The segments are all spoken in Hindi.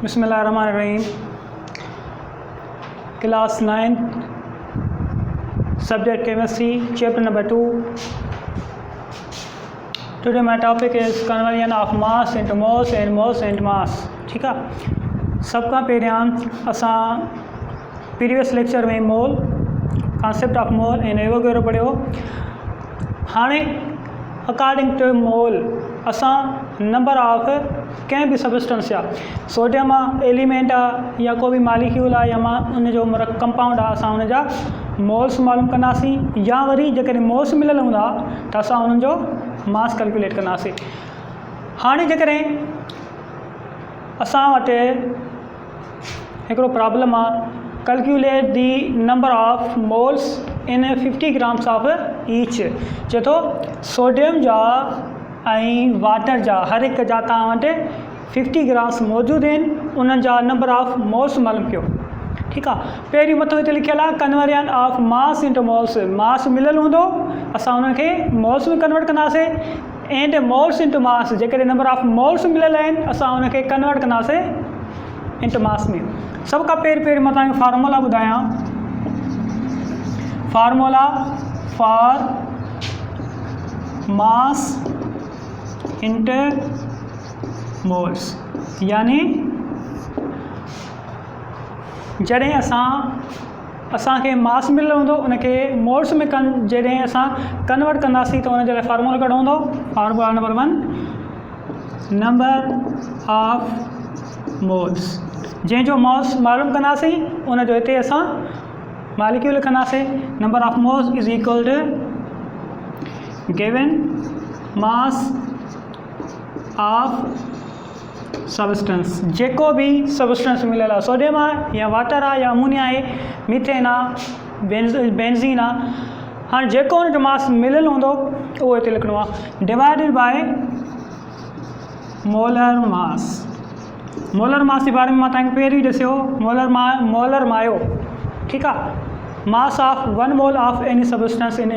बिस्मिल्लाहिर्रहमानिर्रहीम। Class 9th, subject chemistry, chapter number 2. Today my topic is conversion of mass into moles and moles into mass. ठीक है, सबका पहिरियां असां प्रीवियस लेक्चर में मोल, कॉन्सेप्ट ऑफ मोल ऐं एवोगैड्रो पढ़ियो। हाणे अकॉर्डिंग टू मोल असां नंबर ऑफ कंहिं बि सबस्टेंस या सोडियम आहे, एलिमेंट आहे, या कोई बि मालिक्यूल आहे, या उन जो कंपाउंड आहे, असां उन जा मोल्स मालूम कंदासीं, या वरी जेकॾहिं मोल्स मिलियल हूंदा त असां उन्हनि जो मास कैलकुलेट कंदासीं। हाणे जेकॾहिं असां वटि हिकिड़ो प्रॉब्लम आहे, calculate the number of moles in 50 grams of each. चए थो सोडियम जा ऐं वाटर जा हर हिक जा तव्हां वटि 50 ग्राम्स मौजूदु आहिनि, उन्हनि जा नंबर ऑफ मोल्स मालूम कयो। ठीकु आहे, पहिरीं मथो हिते लिखियलु आहे conversion of mass into moles. Mass मिलियल हूंदो, असां उन्हनि खे मोल्स में कन्वर्ट कंदासीं, एंड मोल्स इंटू मास, जेकॾहिं नंबर ऑफ मोल्स मिलियल आहिनि असां उनखे कन्वर्ट कंदासीं इंटू मास में। सभ खां पहिरीं मां तव्हांखे फार्मूला ॿुधायां। Formula for mass into moles, यानी जॾहिं असांखे मास मिलियल हूंदो उनखे मोल्स में जॾहिं असां कन्वर्ट कंदासीं त उनजे लाइ फार्मूला कहिड़ो हूंदो? Formula number 1, number of moles. जंहिंजो मोल्स मालूम कंदासीं उनजो हिते असां मालिक्यूल लिखंदासीं। Number of moles is equal to given mass of substance. जेको बि सबस्टेंस मिलियल आहे, सोडियम आहे या वाटर आहे या अमोनिया आहे, मीथेन आहे, बेंज़ीन आहे, हाणे जेको हुनजो मास मिलियल हूंदो उहो हिते लिखिणो आहे, divided by molar mass. Molar mass जे बारे में मां तव्हांखे पहिरीं ॾिसियो, मोलर मायो। ठीकु आहे, mass of 1 mole of any substance in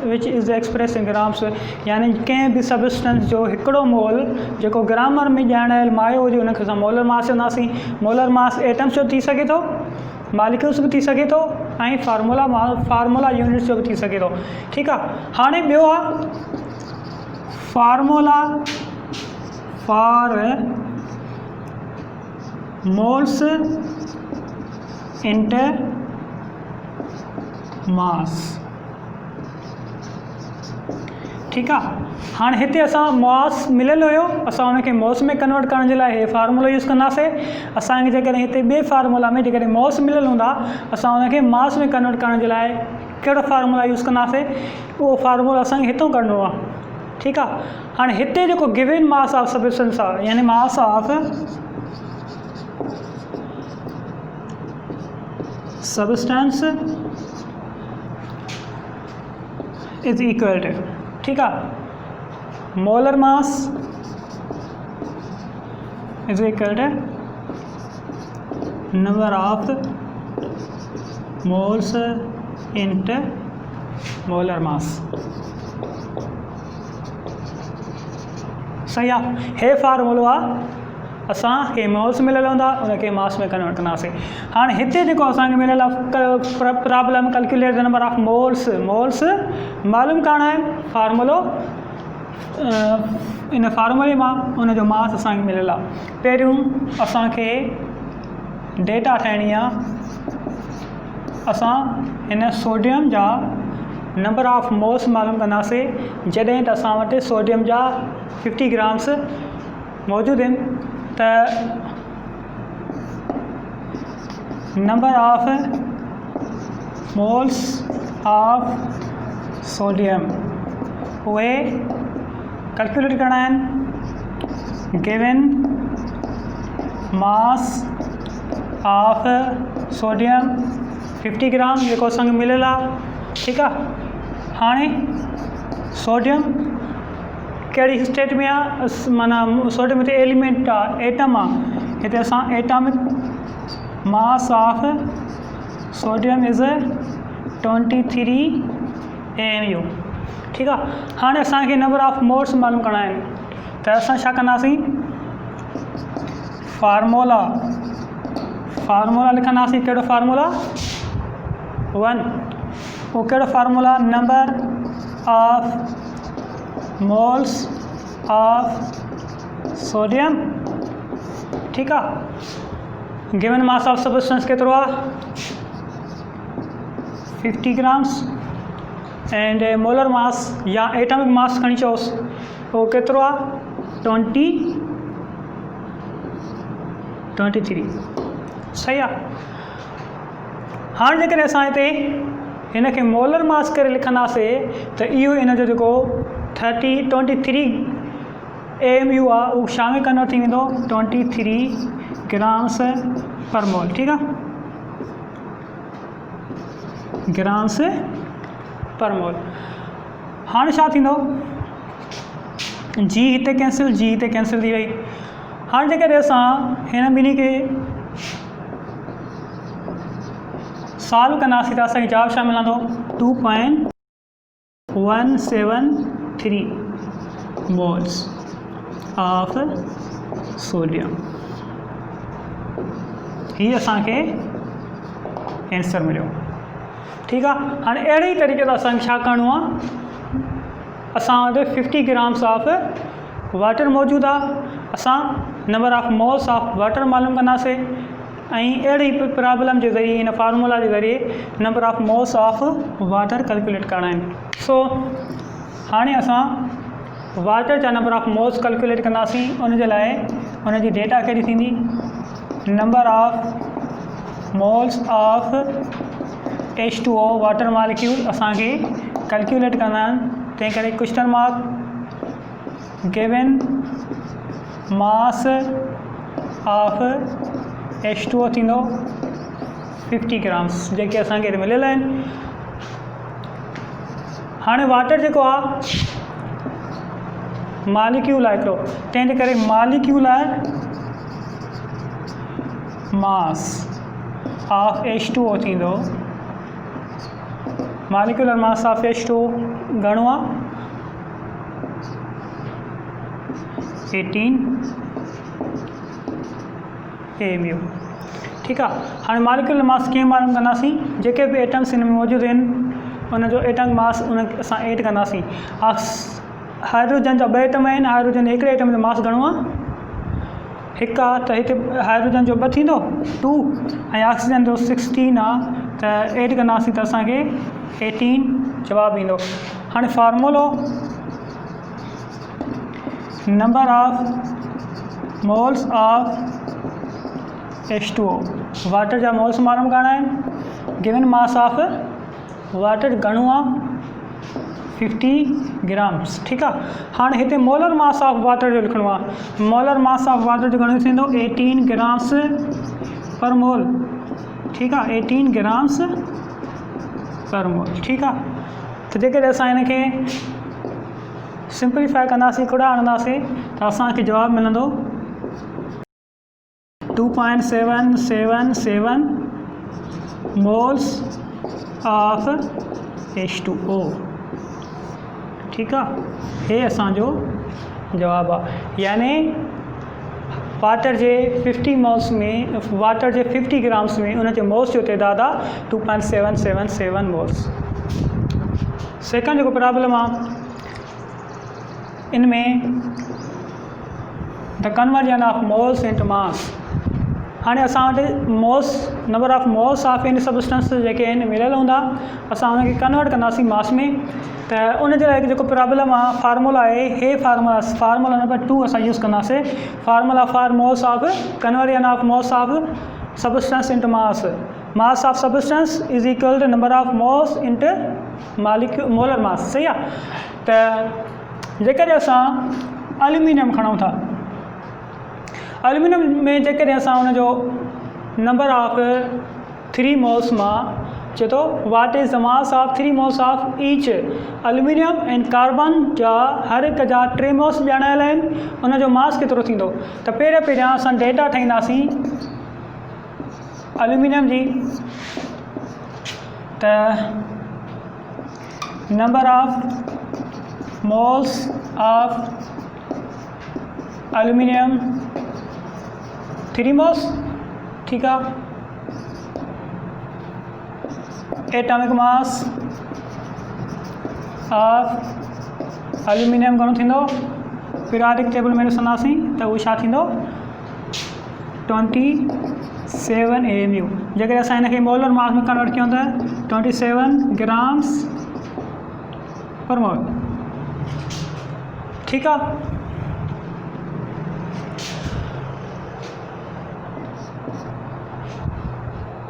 which is express in grams, यानी कंहिं बि सबस्टेंस जो हिकिड़ो मोल जेको ग्रामर में ॼाणायल मायो हुजे उनखे असां मोलर मास चवंदासीं। मोलर मास एटम्स जो थी सघे थो, मालिक्यूल्स बि थी सघे थो, ऐं फार्मूला यूनिट्स जो बि थी सघे थो। ठीकु आहे, हाणे ॿियो आहे formula for moles into mass. ठीकु आहे, हाणे हिते असां मास मिलियल हुयो, असां उनखे मोल्स में कन्वर्ट करण जे लाइ हे फार्मूलो यूज़ कंदासीं। असांखे जेकॾहिं हिते ॿिए फार्मूला में जेकॾहिं मोल्स मिलियल हूंदा असां उनखे मास में कन्वर्ट करण जे लाइ कहिड़ो फार्मूला यूज़ कंदासीं, उहो फार्मूला असांखे हितां कढणो आहे। ठीकु आहे, हाणे हिते जेको गिवन मास ऑफ सबस्टेंस आहे, यानी mass of substance is equal to, ठीकु आहे, molar mass is equal to number of moles into molar mass. सही आहे, हे फार्मूलो आहे, असां हे मोल्स मिलियल हूंदा उनखे मास में कन्वर्ट कंदासीं। हाणे हिते जेको असांखे मिलियल आहे problem calculate the number of moles मालूम करणा आहिनि। फार्मूलो इन फार्मूले मां उनजो मास असांखे मिलियल आहे। पहिरियों असांखे डेटा ठाहिणी आहे, असां हिन सोडियम जा नंबर ऑफ मोल्स मालूम कंदासीं जॾहिं त असां वटि सोडियम जा 50 ग्राम्स मौजूदु आहिनि। त number of moles of sodium उहे कैलकुलेट करणा आहिनि। गिवन मास ऑफ सोडियम 50 ग्राम जेको असांखे मिलियल आहे। ठीकु आहे, हाणे सोडियम कहिड़ी स्टेट में आहे, माना सोडियम हिते एलिमेंट आहे, एटम आहे। हिते असां atomic mass of sodium is 23 AMU। ठीकु आहे, हाणे असांखे नंबर ऑफ मोल्स मालूम करणा आहिनि, त असां छा कंदासीं, फार्मूला फार्मूला लिखंदासीं कहिड़ो फार्मूला 1 वो कहिड़ो formula number of moles of sodium ठीक आहे गिवन मास ऑफ सब्सटेंस केतिरो आहे 50 ग्राम्स एंड मोलर मास या एटॉमिक मास खणी चओसि वो केतिरो आहे 23 सही आहे। हाणे जेकॾहिं असां हिते हिन खे मोलर मास करे लिखंदासीं त इहो इन जो जेको 23 AMU आहे उहो छा में कन्वर्ट थी वेंदो 23 ग्राम्स पर मोल ठीक आहे ग्राम्स पर मोल। हाणे छा थींदो जी हिते कैंसिल जी हिते कैंसिल थी वई। हाणे जेकॾहिं असां हिन ॿिन्ही खे सॉल्व कंदासीं त असांखे जवाब छा मिलंदो 2.173 मोल्स ऑफ सोडियम ही असांखे आंसर मिलियो ठीक आहे। हाणे अहिड़े ई तरीक़े सां असांखे छा करिणो आहे असां वटि 50 ग्राम्स ऑफ वाटर मौजूदु आहे असां number of moles of water मालूम कंदासीं ऐं अहिड़ी प्रॉब्लम जे ज़रिए इन फार्मूला जे ज़रिए number of moles of water calculate करणा आहिनि। सो हाणे असां वाटर जा नंबर ऑफ मोल्स कैलकुलेट कंदासीं उनजे लाइ उनजी डेटा कहिड़ी थींदी number of moles of H2O water molecule असांखे कैलकुलेट करणा आहिनि तंहिं करे question mark given mass of H2O थींदो 50 ग्राम्स जेके असांखे मिलियल आहिनि। हाणे वाटर जेको आहे मॉलिक्यूल आहे हिकिड़ो तंहिंजे करे मॉलिक्यूल आहे मास ऑफ H2O थींदो मॉलिक्यूलर मास ऑफ H2O घणो आहे 18 AMU ठीक आहे। हाणे मॉलिक्यूलर मास कीअं मालूम कंदासीं जेके बि एटम्स हिन में मौजूदु आहिनि उनजो एटम मास उन असां ऐड कंदासीं। हाइड्रोजन जा 2 एटम आहिनि हाइड्रोजन हिकिड़े एटम जो मास घणो आहे 1 आहे त हिते हाइड्रोजन जो 2 थींदो 2 ऐं ऑक्सीजन जो 16 आहे त ऐड कंदासीं त असांखे 18 जवाबु ईंदो। हाणे फार्मूलो number of moles of H2O water जा मोल्स मालूम करणा आहिनि गिवन मास ऑफ वाटर घणो आहे 50 ग्राम्स ठीक आहे। हाणे हिते मोलर मास ऑफ वाटर जो लिखणो आहे मोलर मास ऑफ वाटर जो घणो थींदो 18 ग्राम्स पर मोल ठीक आहे 18 ग्राम्स पर मोल ठीक आहे। त जेकॾहिं असां हिन खे सिंप्लीफाई कंदासीं खुड़ा आणंदासीं त असांखे जवाबु मिलंदो 2.777 मोल्स ऑफ H2O ठीक आहे हे असांजो जवाबु आहे यानी वाटर जे 50 मोल्स में वाटर जे 50 ग्राम्स में उनजे मोल्स जो तइदादु आहे 2.777 मोल्स। सेकंड जेको प्रॉब्लम आहे इन में the conversion of moles into mass. हाणे असां वटि moles number of moles of इन सब्सटेंस जेके आहिनि मिलियल हूंदा असां उनखे कन्वर्ट कंदासीं मास में त उनजे लाइ जेको प्रॉब्लम आहे फार्मूला आहे हे फार्मूला नंबर 2 असां यूज़ कंदासीं formula for moles of conversion of moles of substance into mass of substance is equal to number of moles into molar mass सही आहे। त जेकॾहिं असां एल्यूमिनियम खणूं था एल्यूमिनियम में जेकॾहिं असां उनजो नंबर ऑफ 3 मोल्स मां चए थो what is the mass of 3 moles of each aluminium and carbon जा हर हिक जा 3 मोल्स ॼाणायल आहिनि उनजो मास केतिरो थींदो त पहिरियां असां डेटा ठाहींदासीं एल्यूमिनियम जी त number of moles of aluminium 3 moles ठीक है एटॉमिक मास ऑफ एल्यूमिनियम घणो थींदो पीरियोडिक टेबल में ॾिसंदासीं त उहो छा थींदो 27 AMU। जेकॾहिं असां हिनखे मोलर मास में कन्वर्ट कयूं त 27 ग्राम्स पर मोल। ठीकु आहे।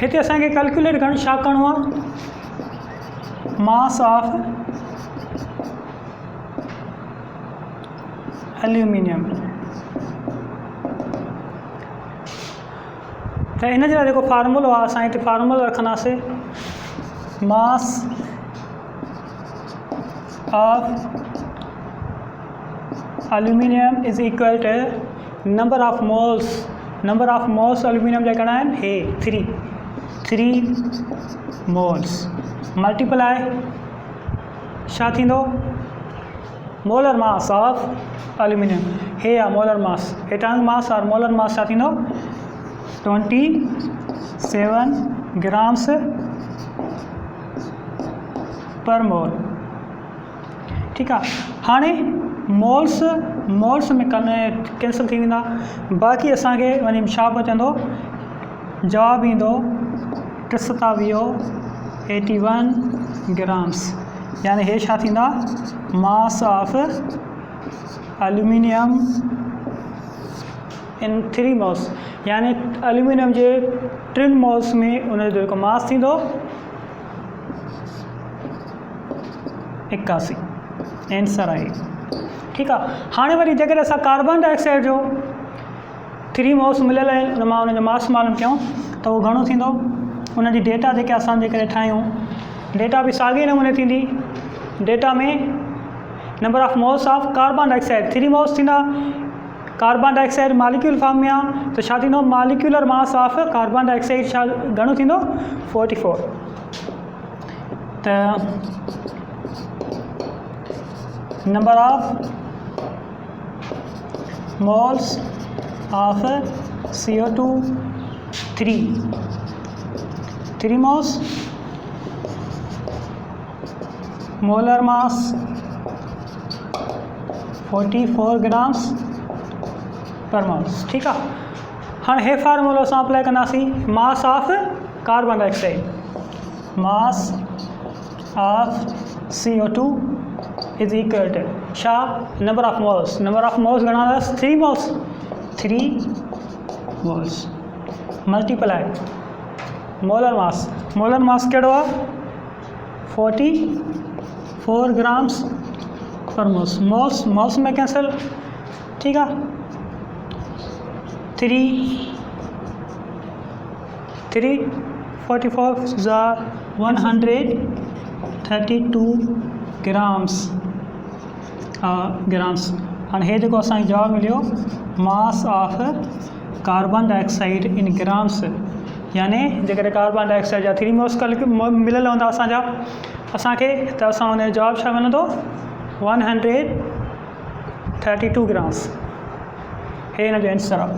हिते असांखे कैलकुलेट छा करिणो आहे मास ऑफ एल्यूमिनियम। त इन जे लाइ जेको फार्मूलो आहे असां हिते फार्मूलो रखंदासीं mass of aluminium is equal to number of moles aluminium जा घणा आहिनि हे 3 मोल्स मल्टीप्लाई छा थींदो मोलर मास ऑफ एल्यूमिनियम हे आहे मोलर मास एटॉमिक मास और मोलर मास छा थींदो 27 ग्राम्स पर मोल। ठीकु आहे। हाणे मोल्स में कैंसिल थी वेंदा बाक़ी असांखे वञी छा बचंदो जवाबु ईंदो 381 ग्राम्स यानी हे छा थींदा मास ऑफ एल्यूमिनियम इन 3 मोल्स यानी एल्यूमिनियम जे 3 मोल्स में उनजो जेको मास थींदो 81 आंसर आहे। ठीकु आहे। हाणे वरी जेकॾहिं असां कार्बन डाइऑक्साइड जो 3 मोल्स मिलियल आहिनि उन मां उनजो मास मालूम कयूं त उहो घणो थींदो उनजी डेटा जेके असां जेकॾहिं ठाहियूं डेटा बि साॻिए नमूने थींदी। डेटा में number of moles of carbon dioxide 3 moles थींदा कार्बन डाइऑक्साइड मालिक्यूल फॉर्म में आहे त छा थींदो molecular mass of carbon dioxide छा घणो थींदो 44। त number of moles of CO2 3 moles molar mass 44 grams per moles. ठीकु आहे। हाणे हे फार्मूलो असां अप्लाई कंदासीं mass of carbon dioxide mass of CO2 is equal to छा नंबर ऑफ मोल्स घणा 3 मोल्स मल्टीप्लाई मोलर मास कहिड़ो आहे 44 ग्राम्स पर मोल्स में कैंसिल। ठीकु आहे। 3 44 132 ग्राम्स। हाणे हे जेको असांखे जवाबु मिलियो मास of carbon dioxide in grams यानी जेकॾहिं कार्बन डाइऑक्साइड जा 3 मोल्स मिलियल हूंदा असांखे त असां हुनजो जवाबु छा मिलंदो 132 ग्राम्स हे हिन जो आंसर आहे।